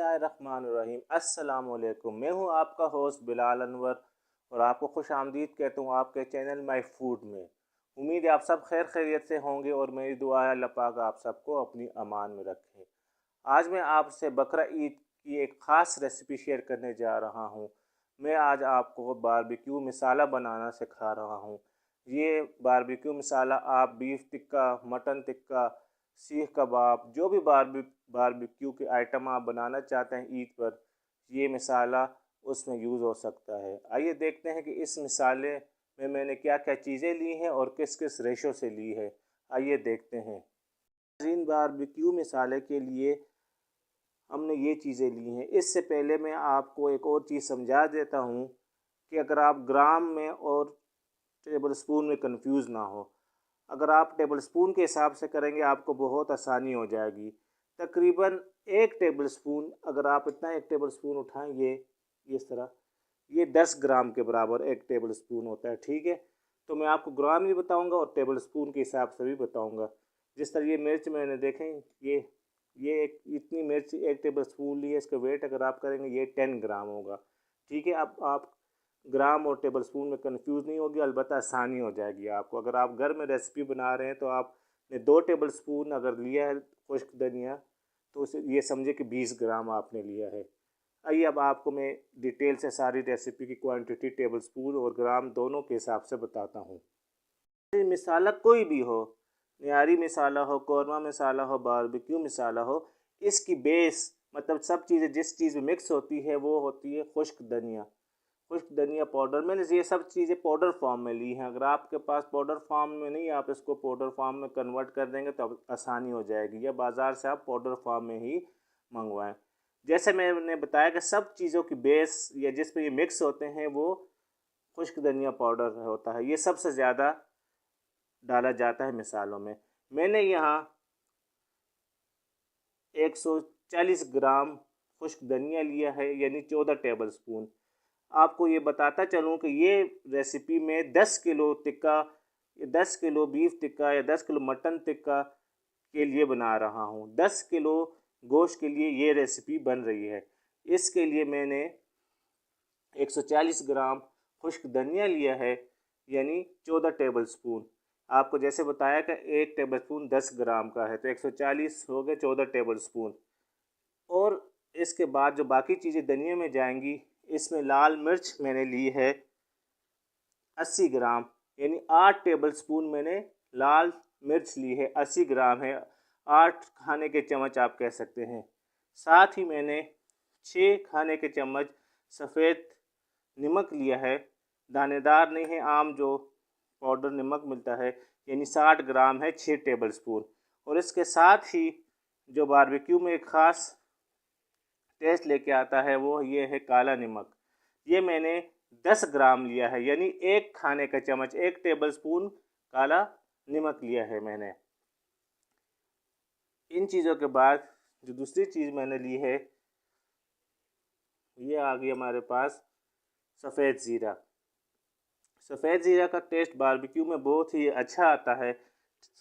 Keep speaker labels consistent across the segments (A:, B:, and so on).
A: बिस्मिल्लाहिर्रहमानिर्रहीम। अस्सलाम वालेकुम। मैं हूं आपका होस्ट बिलाल अनवर और आपको खुश आमदीद कहता हूं आपके चैनल माय फूड में। उम्मीद है आप सब खैर खैरियत से होंगे और मेरी दुआ है अल्लाह पाक आप सबको अपनी अमान में रखे। आज मैं आपसे बकरा ईद की एक ख़ास रेसिपी शेयर करने जा रहा हूं। मैं आज आपको बारबेक्यू मसाला बनाना सिखा रहा हूं। ये बारबेक्यू मसाला आप बीफ टिक्का, मटन टिक्का, सीख कबाब, जो भी बारबेक्यू के आइटम आप बनाना चाहते हैं ईद पर, ये मसाला उसमें यूज़ हो सकता है। आइए देखते हैं कि इस मसाले में मैंने क्या क्या चीज़ें ली हैं और किस किस रेशो से ली है। आइए देखते हैं। नाज़रीन, बारबेक्यू मसाले के लिए हमने ये चीज़ें ली हैं। इससे पहले मैं आपको एक और चीज़ समझा देता हूँ कि अगर आप ग्राम में और टेबल स्पून में कंफ्यूज ना हो। अगर आप टेबल स्पून के हिसाब से करेंगे आपको बहुत आसानी हो जाएगी। तकरीबन एक टेबल स्पून, अगर आप इतना एक टेबल स्पून उठाएं, ये इस तरह, ये 10 ग्राम के बराबर एक टेबल स्पून होता है। ठीक है, तो मैं आपको ग्राम भी बताऊंगा और टेबल स्पून के हिसाब से भी बताऊंगा। जिस तरह ये मिर्च मैंने देखें, ये एक इतनी मिर्च एक टेबल स्पून ली है, इसका वेट अगर आप करेंगे ये 10 ग्राम होगा। ठीक है, अब आप ग्राम और टेबल स्पून में कंफ्यूज नहीं होगी, अलबत्ता आसानी हो जाएगी आपको। अगर आप घर में रेसिपी बना रहे हैं तो आपने 2 टेबल स्पून अगर लिया है खुश्क धनिया, तो उसे ये समझे कि 20 ग्राम आपने लिया है। आइए अब आपको मैं डिटेल से सारी रेसिपी की क्वांटिटी टेबल स्पून और ग्राम दोनों के हिसाब से बताता हूँ। मसाला कोई भी हो, निहारी मसाला हो, कौरमा मसाला हो, बारबेक्यू मसाला हो, इसकी बेस मतलब सब चीज़ें जिस चीज़ में मिक्स होती है वो होती है खुश्क धनिया। खुश्क धनिया पाउडर, मैंने ये सब चीज़ें पाउडर फॉर्म में ली हैं। अगर आपके पास पाउडर फॉर्म में नहीं, आप इसको पाउडर फॉर्म में कन्वर्ट कर देंगे तो आसानी हो जाएगी, या बाज़ार से आप पाउडर फॉर्म में ही मंगवाएं। जैसे मैंने बताया कि सब चीज़ों की बेस या जिस पे ये मिक्स होते हैं वो खुश्क धनिया पाउडर होता है। ये सबसे ज़्यादा डाला जाता है मिसालों में। मैंने यहाँ 140 ग्राम खुश्क धनिया लिया है, यानी 14 टेबल स्पून। आपको ये बताता चलूँ कि ये रेसिपी में 10 kilo tikka, 10 kilo beef tikka या 10 किलो मटन टिक्का के लिए बना रहा हूँ। 10 किलो गोश्त के लिए ये रेसिपी बन रही है। इसके लिए मैंने 140 ग्राम खुश्क धनिया लिया है, यानी 14 टेबल स्पून। आपको जैसे बताया कि एक टेबल स्पून 10 ग्राम का है, तो 140 हो गए 14 टेबल स्पून। और इसके बाद जो बाकी चीज़ें धनिया में जाएंगी, इसमें लाल मिर्च मैंने ली है 80 ग्राम, यानी 8 टेबल स्पून मैंने लाल मिर्च ली है। 80 ग्राम है, 8 खाने के चम्मच आप कह सकते हैं। साथ ही मैंने 6 खाने के चम्मच सफ़ेद नमक लिया है, दानेदार नहीं है, आम जो पाउडर नमक मिलता है, यानी 60 ग्राम है, 6 टेबल स्पून। और इसके साथ ही जो बारबेक्यू में एक ख़ास टेस्ट लेके आता है वो ये है काला नमक। ये मैंने 10 ग्राम लिया है, यानी एक खाने का चम्मच, एक टेबल स्पून काला नमक लिया है मैंने। इन चीज़ों के बाद जो दूसरी चीज़ मैंने ली है, ये आ गई हमारे पास सफ़ेद ज़ीरा। सफ़ेद ज़ीरा का टेस्ट बारबेक्यू में बहुत ही अच्छा आता है।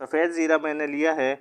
A: सफ़ेद ज़ीरा मैंने लिया है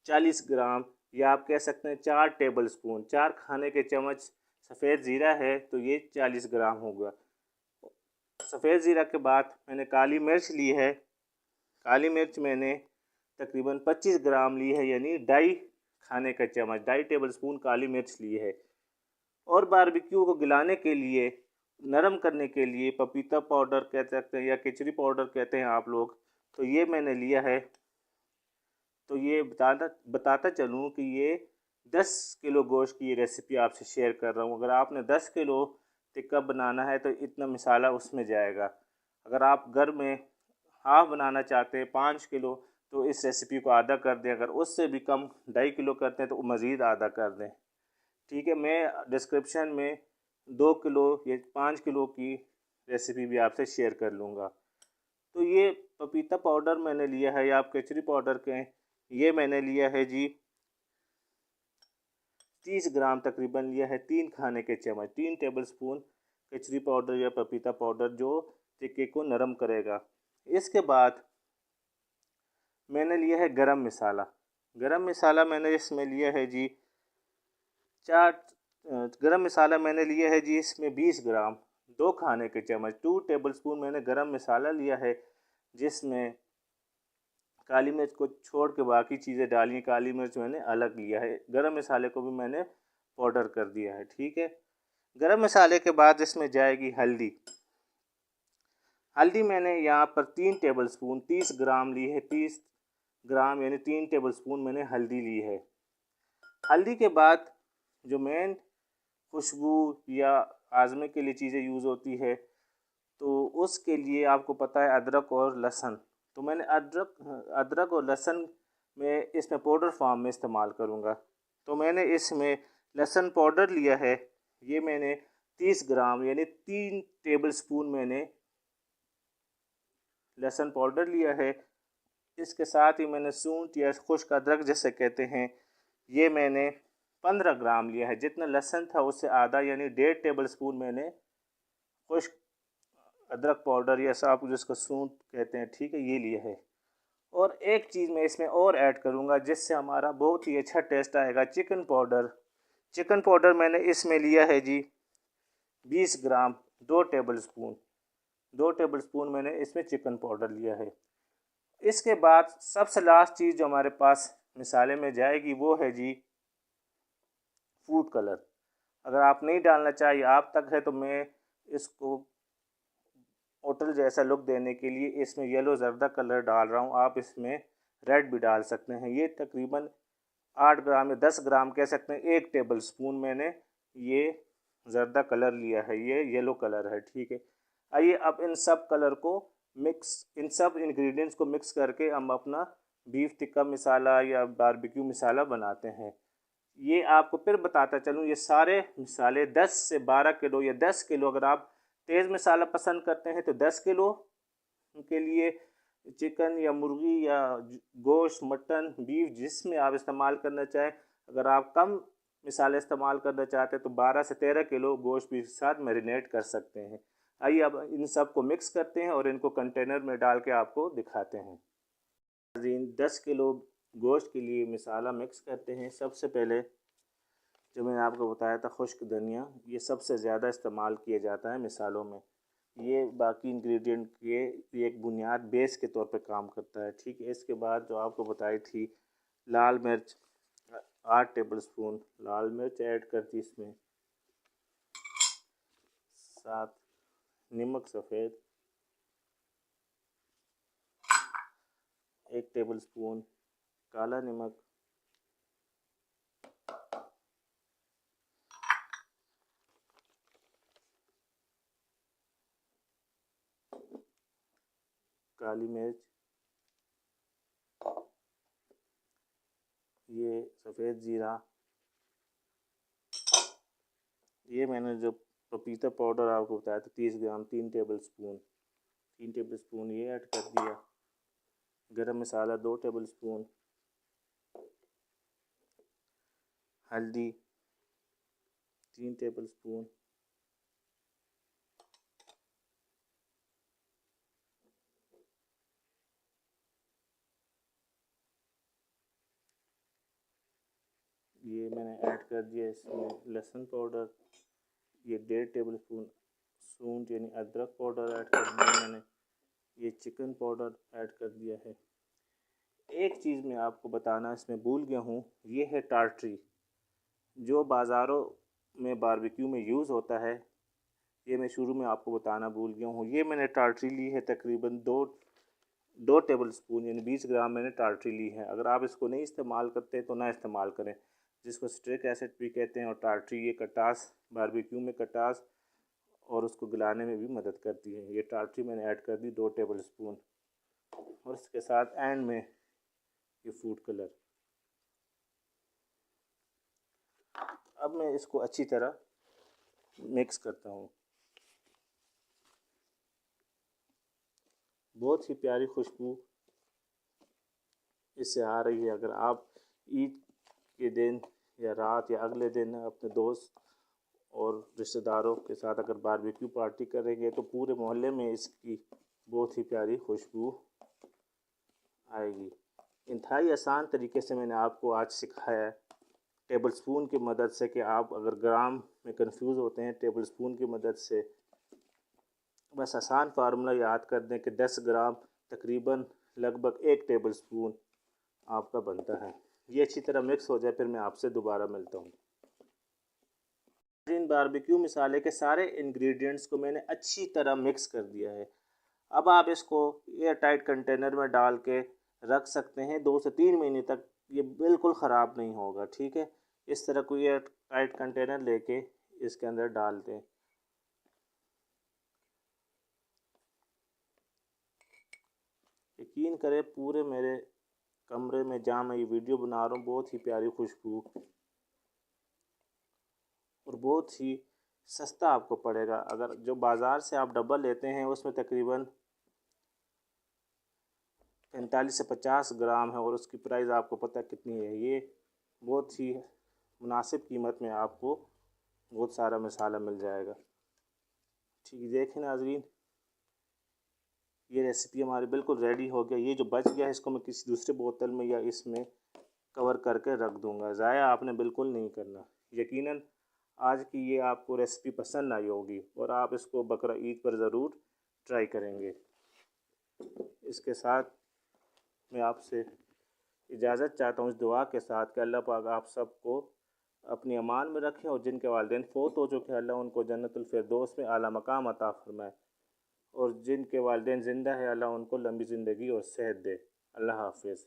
A: 40 ग्राम, या आप कह सकते हैं 4 टेबल स्पून, 4 खाने के चम्मच सफ़ेद ज़ीरा है, तो ये 40 ग्राम होगा। सफ़ेद ज़ीरा के बाद मैंने काली मिर्च ली है। काली मिर्च मैंने तकरीबन 25 ग्राम ली है, यानी 2.5 खाने का चम्मच, 2.5 टेबल स्पून काली मिर्च ली है। और बारबेक्यू को गिलाने के लिए, नरम करने के लिए पपीता पाउडर कह सकते हैं या केचरी पाउडर कहते हैं आप लोग, तो ये मैंने लिया है। तो ये बताता चलूँ कि ये 10 किलो गोश्त की ये रेसिपी आपसे शेयर कर रहा हूँ। अगर आपने 10 किलो टिक्का बनाना है तो इतना मसाला उसमें जाएगा। अगर आप घर में हाफ़ बनाना चाहते हैं 5 किलो, तो इस रेसिपी को आधा कर दें। अगर उससे भी कम 2.5 किलो करते हैं तो मज़ीद आधा कर दें। ठीक है, मैं डिस्क्रिप्शन में 2 किलो या 5 किलो की रेसिपी भी आपसे शेयर कर लूँगा। तो ये पपीता पाउडर मैंने लिया है, या आप केचरी पाउडर कहें, ये मैंने लिया है जी 30 ग्राम तकरीबन लिया है, 3 खाने के चम्मच, 3 टेबल स्पून केचरी पाउडर या पपीता पाउडर जो टिक्के को नरम करेगा। इसके बाद मैंने लिया है गरम मसाला। गरम मसाला मैंने इसमें लिया है जी चार गरम मसाला मैंने लिया है जी इसमें 20 ग्राम, 2 खाने के चम्मच, 2 टेबल स्पून मैंने गरम मसाला लिया है, जिसमें काली मिर्च को छोड़ के बाकी चीज़ें डाली हैं। काली मिर्च मैंने अलग लिया है, गरम मसाले को भी मैंने पाउडर कर दिया है। ठीक है, गरम मसाले के बाद इसमें जाएगी हल्दी। हल्दी मैंने यहाँ पर 3 टेबल स्पून 30 ग्राम ली है, 30 ग्राम यानी 3 टेबल स्पून मैंने हल्दी ली है। हल्दी के बाद जो मेन खुशबू या आज़मे के लिए चीज़ें यूज़ होती है, तो उसके लिए आपको पता है अदरक और लहसुन। तो मैंने अदरक और लहसुन में इसमें पाउडर फॉर्म में इस्तेमाल करूँगा। तो मैंने इसमें लहसुन पाउडर लिया है, ये मैंने 30 ग्राम यानी 3 टेबल स्पून मैंने लहसुन पाउडर लिया है। इसके साथ ही मैंने सूंठ या खुश्क अदरक जैसे कहते हैं, ये मैंने 15 ग्राम लिया है। जितना लहसुन था उससे आधा यानी 1.5 टेबल स्पून मैंने खुश्क अदरक पाउडर या आप जिसको सूंठ कहते हैं, ठीक है, ये लिया है। और एक चीज़ मैं इसमें और ऐड करूँगा जिससे हमारा बहुत ही अच्छा टेस्ट आएगा, चिकन पाउडर। चिकन पाउडर मैंने इसमें लिया है जी 20 ग्राम, 2 टेबल स्पून, 2 टेबल स्पून मैंने इसमें चिकन पाउडर लिया है। इसके बाद सबसे लास्ट चीज़ जो हमारे पास मसाले में जाएगी वो है जी फूड कलर। अगर आप नहीं डालना चाहिए, आप तक है, तो मैं इसको होटल जैसा लुक देने के लिए इसमें येलो ज़र्दा कलर डाल रहा हूँ। आप इसमें रेड भी डाल सकते हैं। ये तकरीबन 8 ग्राम या 10 ग्राम कह सकते हैं, 1 टेबल स्पून मैंने ये ज़र्दा कलर लिया है, ये येलो कलर है। ठीक है, आइए अब इन सब इंग्रेडिएंट्स को मिक्स करके हम अपना बीफ टिक्का मसाला या बारबेक्यू मसाला बनाते हैं। ये आपको फिर बताता चलूँ, ये सारे मसाले 10 से 12 किलो या 10 किलो, अगर आप तेज़ मसाला पसंद करते हैं तो 10 किलो के लिए चिकन या मुर्गी या गोश्त, मटन, बीफ जिसमें आप इस्तेमाल करना चाहें। अगर आप कम मसाले इस्तेमाल करना चाहते हैं तो 12 से 13 किलो गोश्त भी साथ मैरिनेट कर सकते हैं। आइए अब इन सब को मिक्स करते हैं और इनको कंटेनर में डाल के आपको दिखाते हैं। 10 किलो गोश्त के लिए मसाला मिक्स करते हैं। सबसे पहले जो मैंने आपको बताया था खुश्क धनिया, ये सबसे ज़्यादा इस्तेमाल किया जाता है मिसालों में। ये बाकी इंग्रेडिएंट के एक बुनियाद बेस के तौर पे काम करता है। ठीक है, इसके बाद जो आपको बताई थी लाल मिर्च 8 टेबल स्पून लाल मिर्च ऐड करती इसमें, साथ नमक सफ़ेद 1 टेबल स्पून, काला नमक, काली मिर्च, ये सफ़ेद ज़ीरा, ये मैंने जो पपीता पाउडर आपको बताया था 30 ग्राम, 3 टेबल स्पून ये ऐड कर दिया। गरम मसाला 2 टेबल स्पून, हल्दी 3 टेबल स्पून, ये मैंने ऐड कर दिया इसमें लहसुन पाउडर, ये 1.5 टेबल स्पून सूंठ यानी अदरक पाउडर ऐड कर दिया मैंने, ये चिकन पाउडर ऐड कर दिया है। एक चीज़ मैं आपको बताना इसमें भूल गया हूँ, ये है टार्टरी, जो बाज़ारों में बारबेक्यू में यूज़ होता है। ये मैं शुरू में आपको बताना भूल गया हूँ। ये मैंने टार्टरी ली है तकरीबन दो टेबल स्पून यानी 20 ग्राम मैंने टार्टरी ली है। अगर आप इसको नहीं इस्तेमाल करते तो ना इस्तेमाल करें, जिसको स्ट्रिक एसिड भी कहते हैं। और टार्टरी ये कटास, बारबेक्यू में कटास और उसको गलाने में भी मदद करती है। ये टार्टरी मैंने ऐड कर दी 2 टेबल स्पून, और इसके साथ एंड में ये फूड कलर। अब मैं इसको अच्छी तरह मिक्स करता हूँ। बहुत ही प्यारी खुशबू इससे आ रही है। अगर आप ईद के दिन या रात या अगले दिन अपने दोस्त और रिश्तेदारों के साथ अगर बारबेक्यू पार्टी करेंगे तो पूरे मोहल्ले में इसकी बहुत ही प्यारी खुशबू आएगी। इंतहाई आसान तरीके से मैंने आपको आज सिखाया है टेबल स्पून की मदद से कि आप अगर ग्राम में कंफ्यूज होते हैं टेबल स्पून की मदद से बस आसान फार्मूला याद कर दें कि 10 ग्राम तकरीबन लगभग 1 टेबल स्पून आपका बनता है। ये अच्छी तरह मिक्स हो जाए फिर मैं आपसे दोबारा मिलता हूँ। इन बारबेक्यू मसाले के सारे इंग्रेडिएंट्स को मैंने अच्छी तरह मिक्स कर दिया है। अब आप इसको एयर टाइट कंटेनर में डाल के रख सकते हैं 2 से 3 महीने तक। ये बिल्कुल ख़राब नहीं होगा, ठीक है। इस तरह कोई एयर टाइट कंटेनर लेके इसके अंदर डाल दें। यकीन करें पूरे मेरे कमरे में जहाँ मैं ये वीडियो बना रहा हूँ बहुत ही प्यारी खुशबू और बहुत ही सस्ता आपको पड़ेगा। अगर जो बाज़ार से आप डब्बा लेते हैं उसमें तकरीबन 45 से 50 ग्राम है और उसकी प्राइस आपको पता कितनी है। ये बहुत ही मुनासिब कीमत में आपको बहुत सारा मसाला मिल जाएगा। ठीक, देखें नाज़रीन, ये रेसिपी हमारी बिल्कुल रेडी हो गया। ये जो बच गया है इसको मैं किसी दूसरे बोतल में या इसमें कवर करके रख दूँगा। ज़ाया आपने बिल्कुल नहीं करना। यकीनन आज की ये आपको रेसिपी पसंद आई होगी और आप इसको बकरा ईद पर ज़रूर ट्राई करेंगे। इसके साथ मैं आपसे इजाज़त चाहता हूँ इस दुआ के साथ कि अल्लाह पाक आप सबको अपनी अमान में रखें और जिनके वालिदैन फ़ौत हो चुके हैं अल्लाह उनको जन्नतुल फिरदौस में आला मकाम अता फ़रमाए और जिनके वालिदैन ज़िंदा है अल्लाह उनको लंबी ज़िंदगी और सेहत दे। अल्लाह हाफ़िज़।